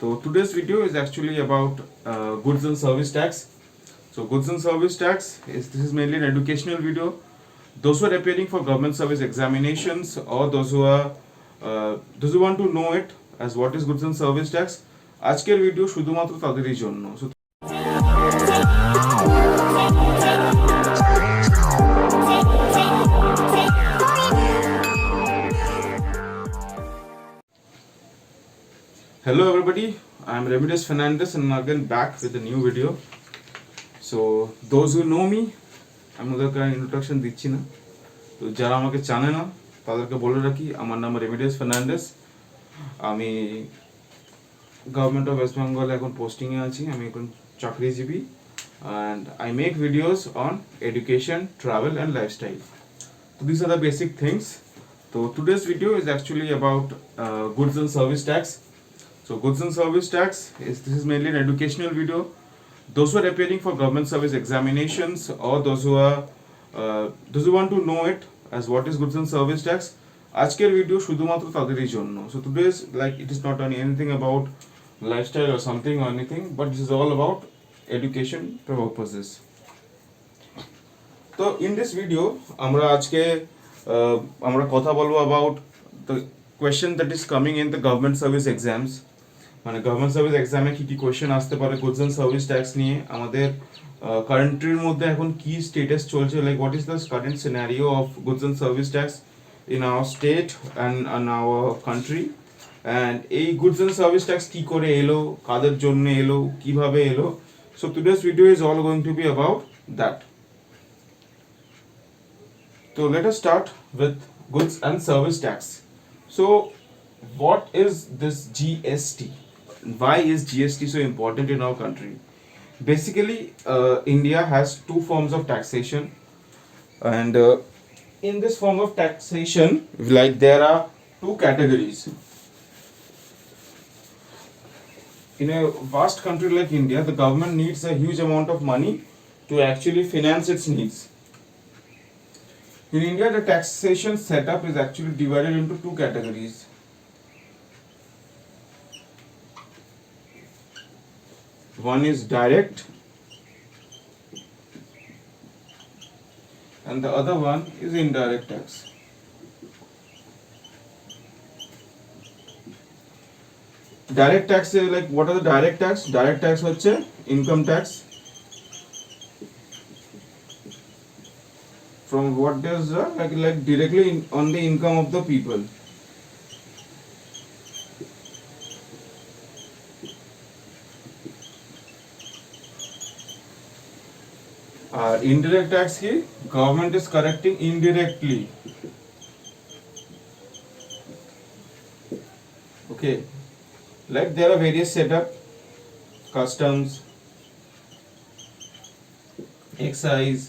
So today's video is actually about goods and service tax. So goods and service tax is mainly an educational video. Those who are appearing for government service examinations or those who want to know it as what is goods and service tax, আজকের video শুধুমাত্র তাদেরই জন্য। So hello everybody, I am Remedios Fernandes and again back with a new video. So those who know me, আমি ওদেরকে introduction দিচ্ছি না, তো যারা আমাকে জানে না তাদেরকে বলে রাখি আমার নাম রেমিডিয়াস ফার্নান্ডেস। আমি গভর্নমেন্ট অফ ওয়েস্ট বেঙ্গলে এখন পোস্টিংয়ে আছি, আমি এখন চাকরিজীবী and I make videos on education, travel and lifestyle. So these are the basic things. So today's video is actually about goods and service tax. So goods and service tax is mainly an educational video. Those who are appearing for government service examinations or those who want to know it as what is goods and service tax, আজকের video শুধুমাত্র তাদেরই জন্য। So today's it is not anything about lifestyle or something or anything, but this is all about education purposes. So in this video আমরা কথা বলবো about the question that is coming in the government service exams. মানে government service এক্সামে কি কি question আসতে পারে goods and service tax নিয়ে, আমাদের কান্ট্রির মধ্যে এখন কি স্টেটাস চলছে, like what is the current scenario of goods and service tax in our state and our country, and এই গুডস এন্ড সার্ভিস ট্যাক্স কি করে এলো, কাদের জন্য এলো, কিভাবে এলো। So today's video is all going to be about that. তো let us start with goods and service tax. So what is this GST? Why is GST so important in our country? Basically, India has two forms of taxation, and in this form of taxation, there are two categories. In a vast country like India, the government needs a huge amount of money to actually finance its needs. In India, the taxation setup is actually divided into two categories. One is direct and the other one is indirect tax. Direct tax is what are the direct tax? Direct tax হচ্ছে income tax from what is directly on the income of the people. Indirect tax ki government is collecting indirectly. Okay, there are various setup, customs, excise.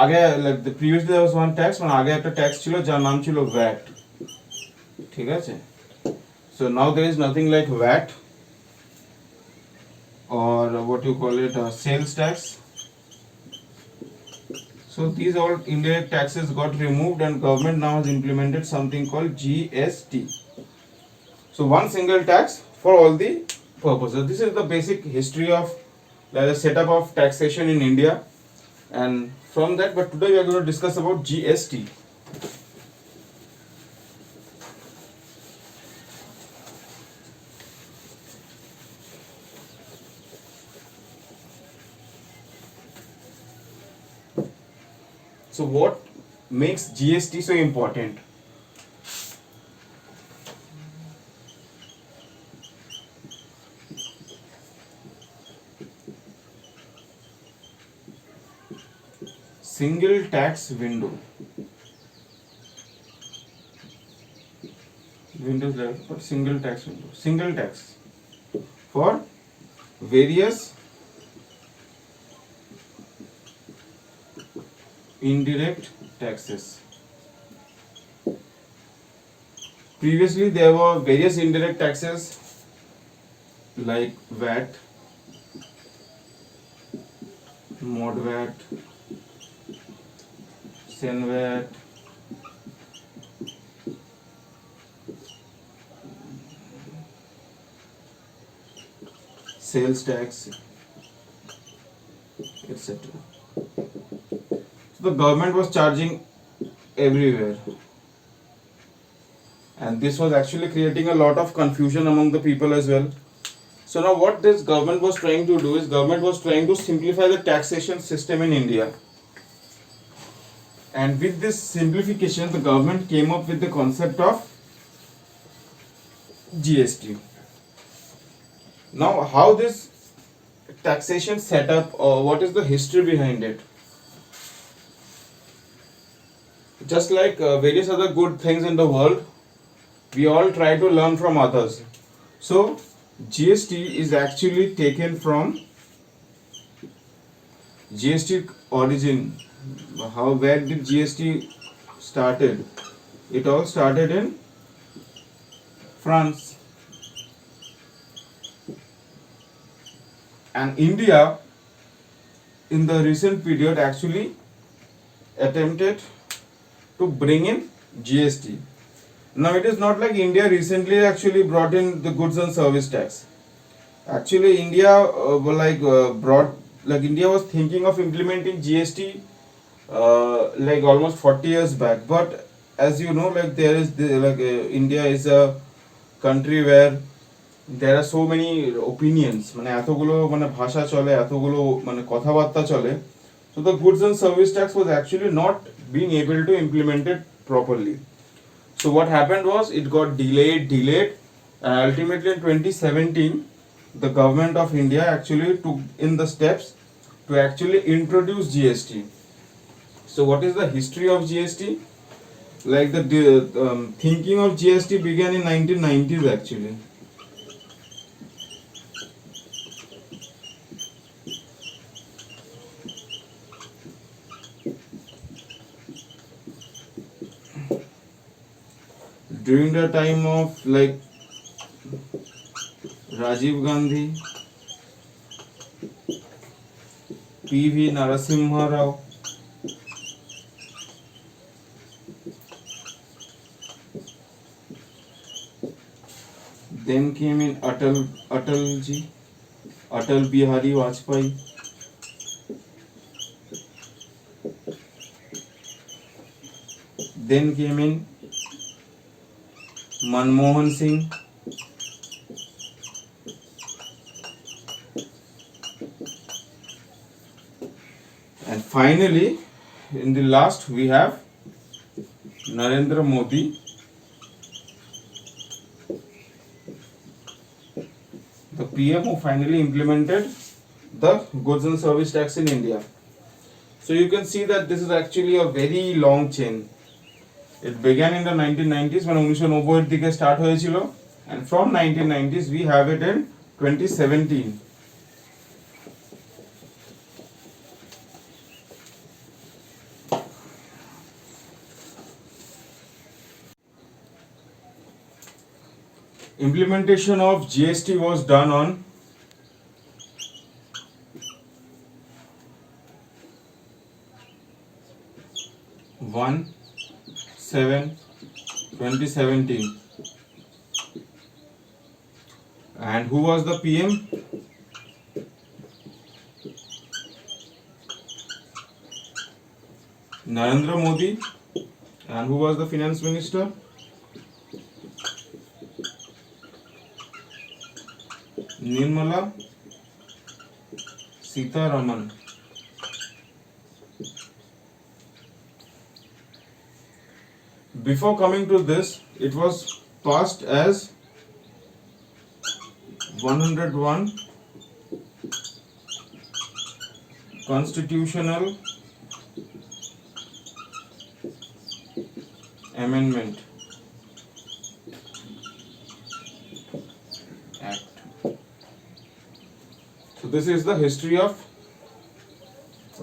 আগে the previously there was one tax, মানে আগে একটা tax ছিল যার নাম ছিল VAT, ঠিক আছে? So now there is nothing like VAT or what you call it, sales tax. So these all indirect taxes got removed and government now has implemented something called GST. So one single tax for all the purposes. This is the basic history of the setup of taxation in India, and from that, but today we are going to discuss about GST. So what makes GST so important? Single tax window. Windows like but single tax window. Single tax for various indirect taxes. Previously there were various indirect taxes like VAT, mod VAT, sen VAT, sales tax, etc. So the government was charging everywhere, and this was actually creating a lot of confusion among the people as well. So now what this government was trying to do is government was trying to simplify the taxation system in India. And with this simplification, the government came up with the concept of GST. Now, how this taxation set up, or what is the history behind it? Just like various other good things in the world, we all try to learn from others. So, GST is actually taken from GST origin. Where did GST started? It all started in France. And India in the recent period actually attempted to bring in GST. Now it is not like India recently actually brought in the goods and service tax. Actually India India was thinking of implementing GST like almost 40 years back, but as you know, like there is India is a country where there are so many opinions, মানে এতগুলো মানে ভাষা চলে, এতগুলো মানে কথাবার্তা চলে. So the goods and service tax was actually not being able to implement it properly. So what happened was it got delayed, and ultimately in 2017 the government of India actually took in the steps to actually introduce GST. So what is the history of GST? Like the thinking of GST began in 1990s actually. During the time of like Rajiv Gandhi, P.V. Narasimha Rao, then came in Atal Bihari Vajpayee, then came in Manmohan Singh, and finally in the last we have Narendra Modi, the PM who finally implemented the goods and service tax in India. So you can see that this is actually a very long chain. It began in the 1990s when 1990 এর দিকে start হয়েছিল, and from 1990s we have it in 2017. Implementation of GST was done on 1/7/2017. And who was the PM? Narendra Modi. And who was the finance minister? Nirmala Sitharaman. Before coming to this, it was passed as 101 Constitutional Amendment Act. So this is the history of,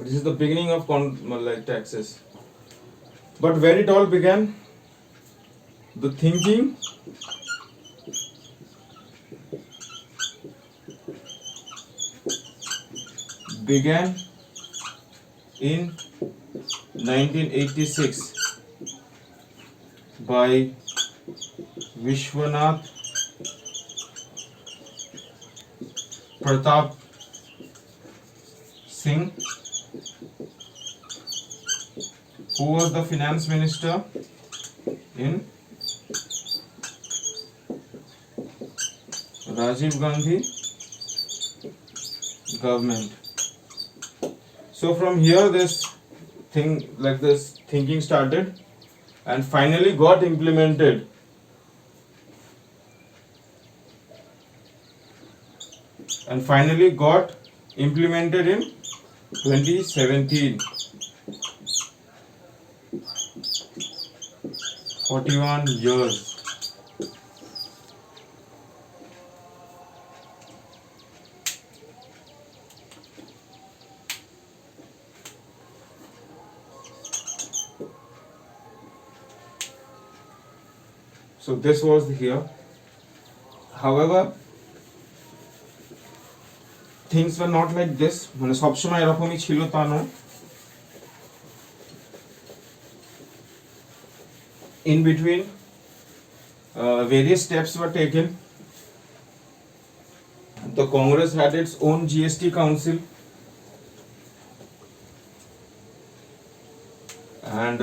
this is the beginning of taxes. But where it all began, the thinking began in 1986 by Vishwanath Pratap Singh, who was the finance minister in Rajiv Gandhi government. So from here this thinking started and finally got implemented. In 2017. 41 years. So this was here. However, things were not like this. মানে সবসময় এরকমই ছিল তা নয়। In between, various steps were taken. The Congress had its own GST council, and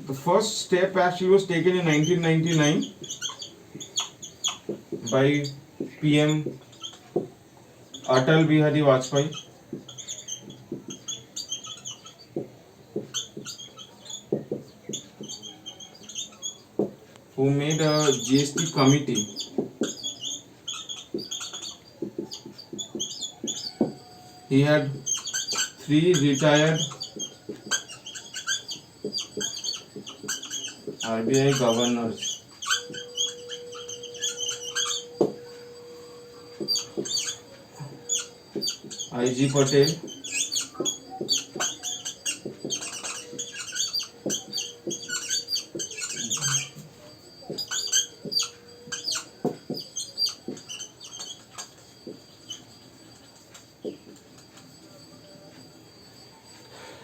the first step actually was taken in 1999 by PM Atal Bihari Vajpayee, who made a GST committee. He had 3 retired RBI governors. IG Patel,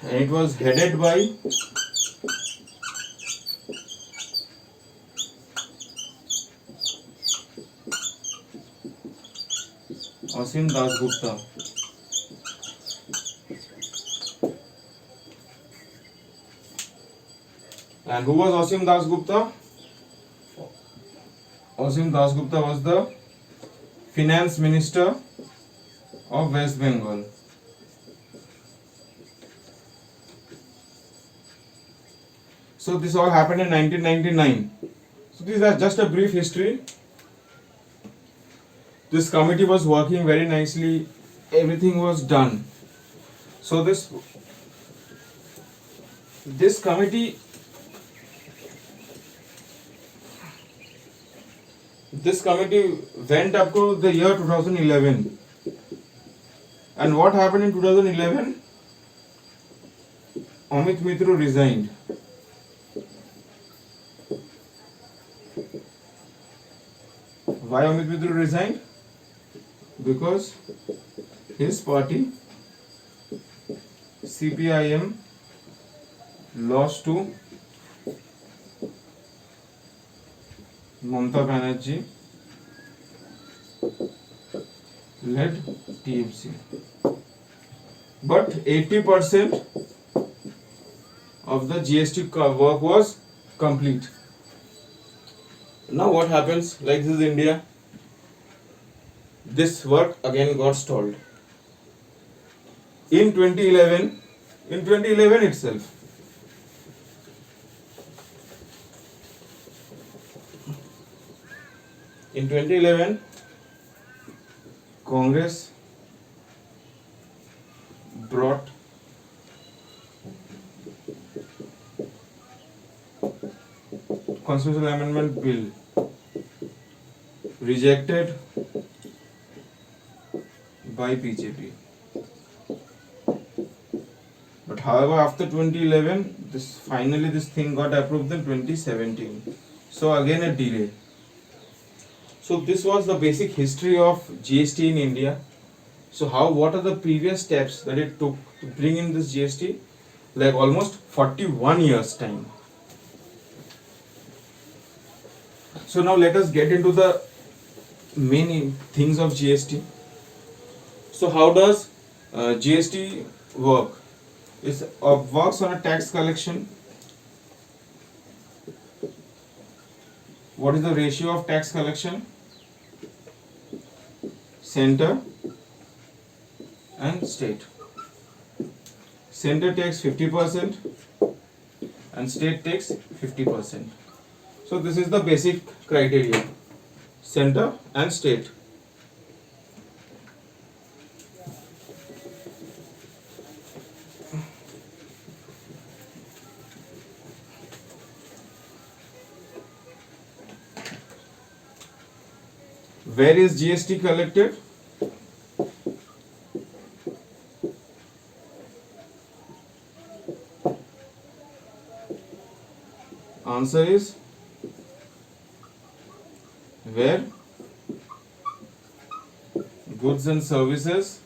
and it was headed by Asim Dasgupta. And who was Asim Dasgupta? Asim Dasgupta was the finance minister of West Bengal. So this all happened in 1999. So these are just a brief history. This committee was working very nicely. Everything was done. So this committee went up to the year 2011. And what happened in 2011? Amit Mitra resigned. Why Amit Mitra resigned? Because his party CPIM lost to Mamata Banerjee led TMC. But 80% of the GST work was complete. Now what happens? Like this is India. This work again got stalled. In 2011 itself, Congress brought constitutional amendment bill, rejected by BJP. But however, after 2011, this thing got approved in 2017. So again a delay. So this was the basic history of GST in India. So what are the previous steps that it took to bring in this GST? Like almost 41 years time. So now let us get into the many things of GST. So how does GST work? It works on a tax collection. What is the ratio of tax collection? Center and state. Center takes 50% and state takes 50%. So this is the basic criteria. Center and state. Where is GST collected? Answer is where goods and services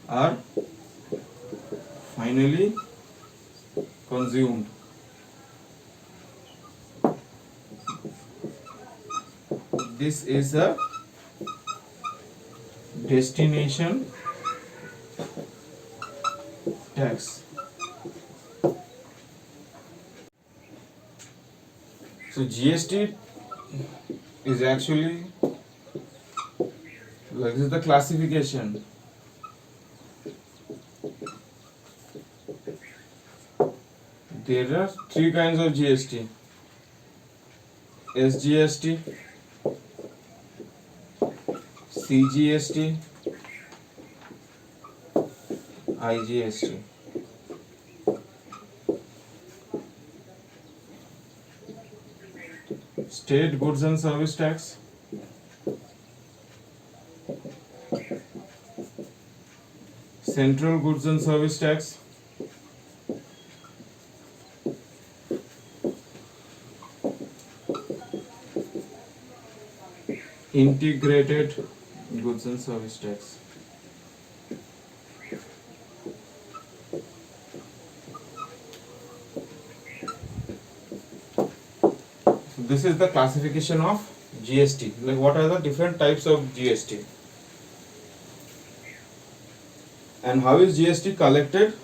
are finally consumed. This is a destination tax. So GST is actually, like, this is the classification. There are three kinds of GST: SGST, CGST, IGST. State goods and service tax, central goods and service tax, integrated goods and service tax. So this is the classification of GST. Like, what are the different types of GST? And how is GST collected?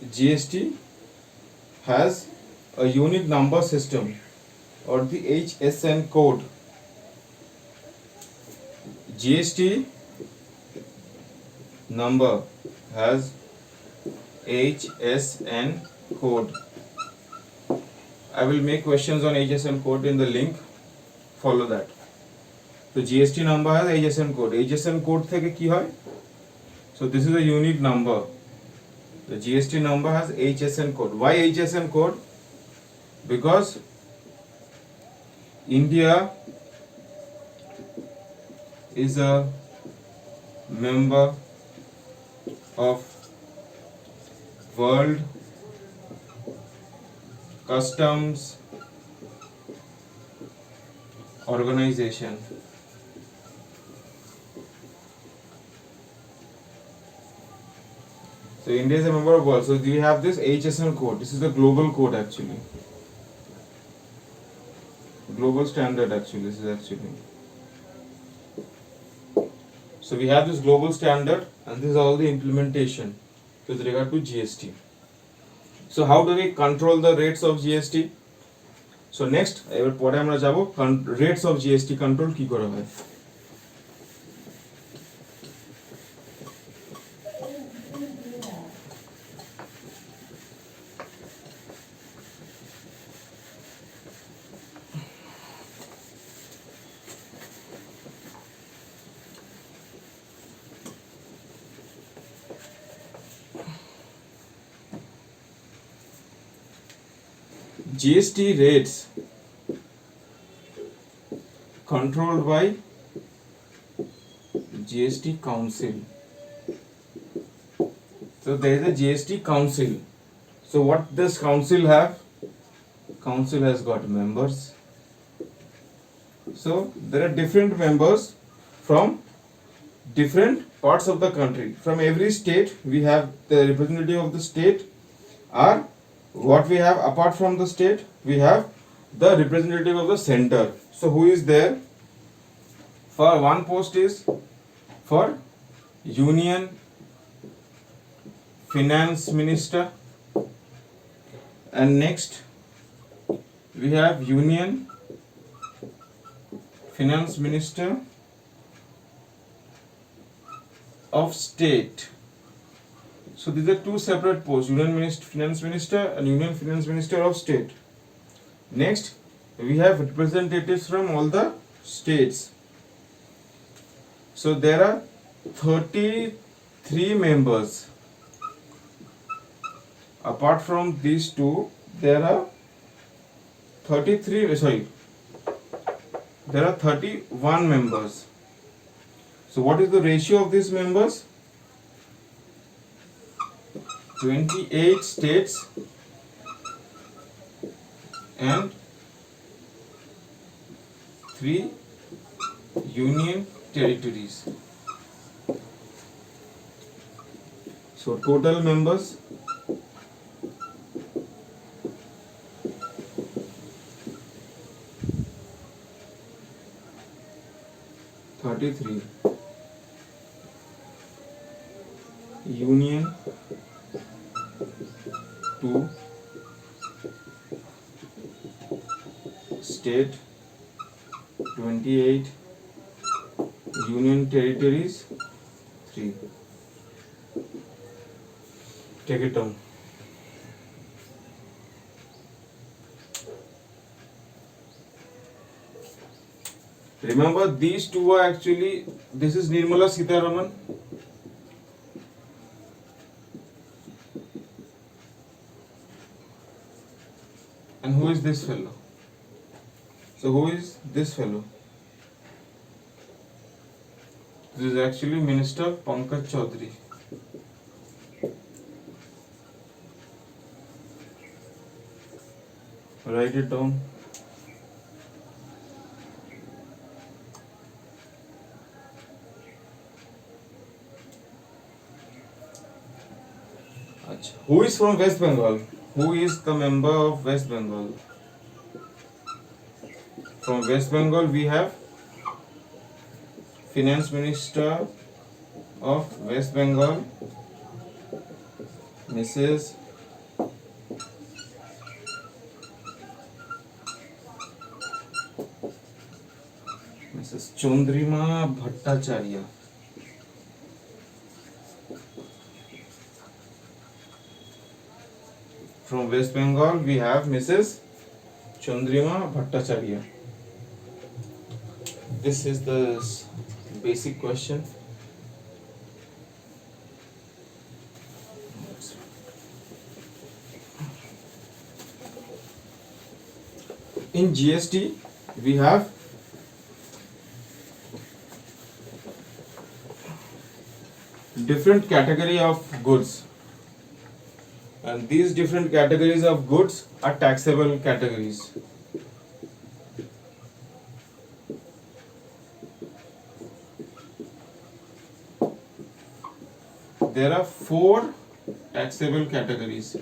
GST has a unique number system, or the HSN code. GST number has HSN code. I will make questions on HSN code in the link. Follow that. So GST number has HSN code. HSN code থেকে কি হয়? So this is a unique number. The GST number has HSN code. Why HSN code? Because India is a member of World Customs Organization. So India is a member of World. So we have this HSN code. This is the global code actually. Global standard actually. This is actually. So we have this global standard, and this is all the implementation with regard to GST. So how do we control the rates of GST? So next, এবার পরে আমরা যাব rates of GST control কি করা হয়। GST rates controlled by GST Council. So there is a GST Council. So what does Council have? Council has got members. So there are different members from different parts of the country. From every state, we have the representative of the state. Or what we have apart from the state, we have the representative of the center. So who is there? For one post is for Union Finance Minister, and next we have Union Finance Minister of State. So these are two separate posts, Finance Minister and Union Finance Minister of State. Next we have representatives from all the states. So there are 33 members. Apart from these two, there are 31 members. So what is the ratio of these members? 28 states and 3 union territories. So total members 33. Union 2, state 28, union territories 3. Take it down. Remember, these two are actually, this is Nirmala Sitharaman. And who is this fellow? So who is this fellow? This is actually Minister Pankaj Chaudhary. Write it down. Who is from West Bengal? Who is the member of West Bengal? From West Bengal we have Finance Minister of West Bengal, Mrs. Chandrima Bhattacharya. From West Bengal we have Mrs. Chandrima Bhattacharya. This is the basic question. In GST we have different category of goods, and these different categories of goods are taxable categories. There are 4 taxable categories.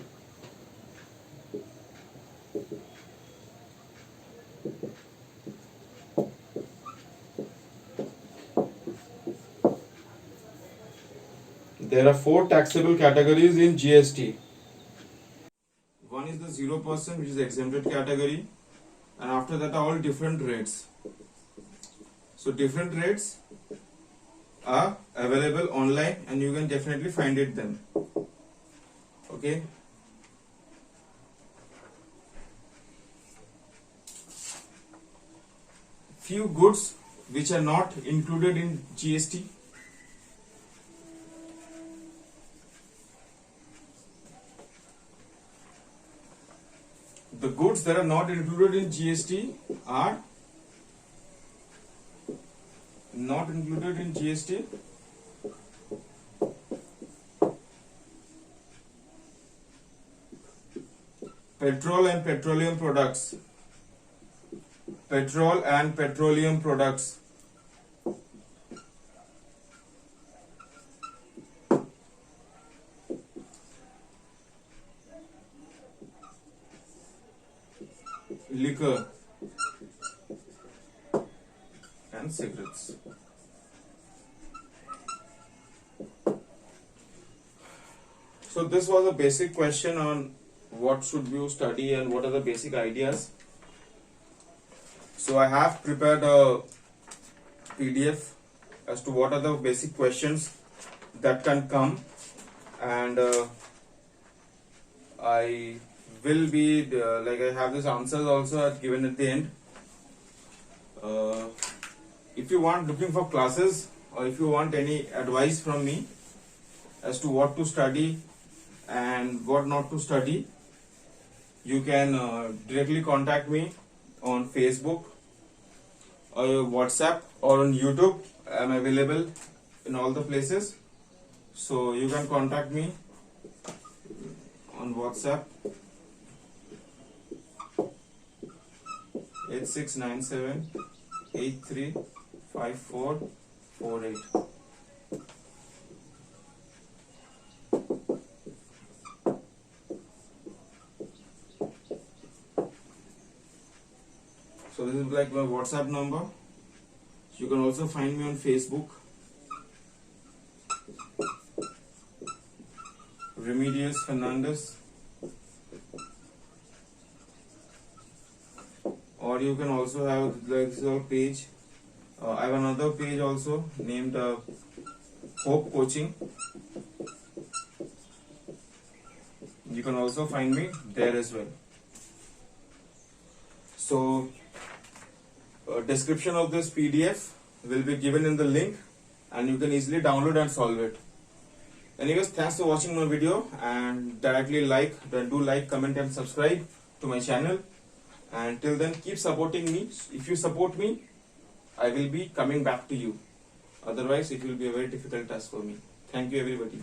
There are 4 taxable categories in GST. One is the 0%, which is the exempted category, and after that are all different rates. So different rates are available online and you can definitely find it then. Okay. Few goods which are not included in GST. The goods that are not included in GST are not included in GST. Petrol and petroleum products. Petrol and petroleum products. liquor and cigarettes. So this was a basic question on what should you study and what are the basic ideas. So I have prepared a PDF as to what are the basic questions that can come, and I will be like I have these answers also given at the end. If you want looking for classes, or if you want any advice from me as to what to study and what not to study, you can directly contact me on Facebook or WhatsApp or on YouTube. I am available in all the places, so you can contact me on WhatsApp 8697 835448. So this is like my WhatsApp number. You can also find me on Facebook, Remedios Fernandes, or you can also have like this page. I have another page also named Hope Coaching. You can also find me there as well. So description of this PDF will be given in the link, and you can easily download and solve it. Anyways, thanks for watching my video, and do like, comment and subscribe to my channel. And till then, keep supporting me. If you support me, I will be coming back to you. Otherwise, it will be a very difficult task for me. Thank you everybody.